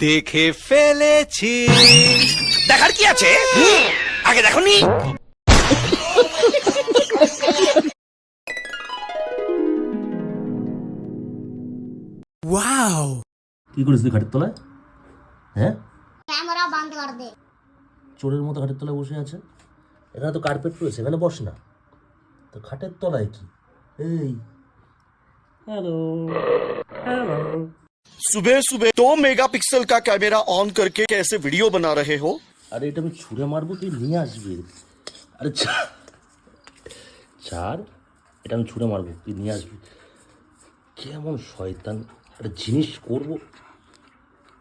দেখে ফেলেছি। দেখার কি আছে, আগে দেখোনি। ওয়াও, কি করিস তুই ঘাটের তলায়? হ্যাঁ, ক্যামেরা বন্ধ কর দে। চোরের মতো ঘাটের তলায় বসে আছে। এখানে তো কার্পেট রয়েছে, এখানে বস না। তো ঘাটের তলায় কি? এই হ্যালো হ্যালো, सुबह सुबह 2 मेगापिक्सल का कैमरा ऑन करके कैसे वीडियो बना रहे हो? আরে এটা আমি ছুঁড়ে মারবো, তুই নিয়ে আসবি। আরে ছাড়, এটা আমি ছুঁড়ে মারবো, তুই নিয়ে আসবি। কেমন শয়তান একটা জিনিস করবো।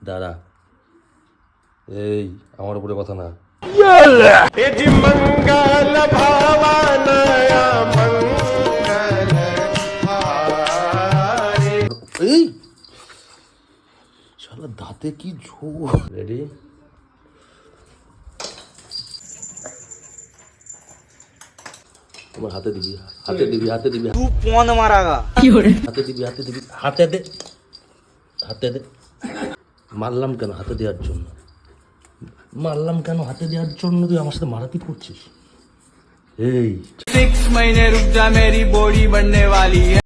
দাঁড়া, এই আমার উপরে কথা না। এই শালা দাঁতে কি ঝোল। রেডি, তোমার হাতে দিবি, হাতে দিবি, হাতে দিবি, तू कौन मारागा? হাতে দিবি, হাতে দিবি, হাতে দে, হাতে দে। মারলাম কেন? হাতে দেওয়ার জন্য মারলাম কেন? হাতে দেওয়ার জন্য। তুই আমার সাথে মারাপিট করছিস। এই 6 महीने रुक जा, मेरी बॉडी बनने वाली है।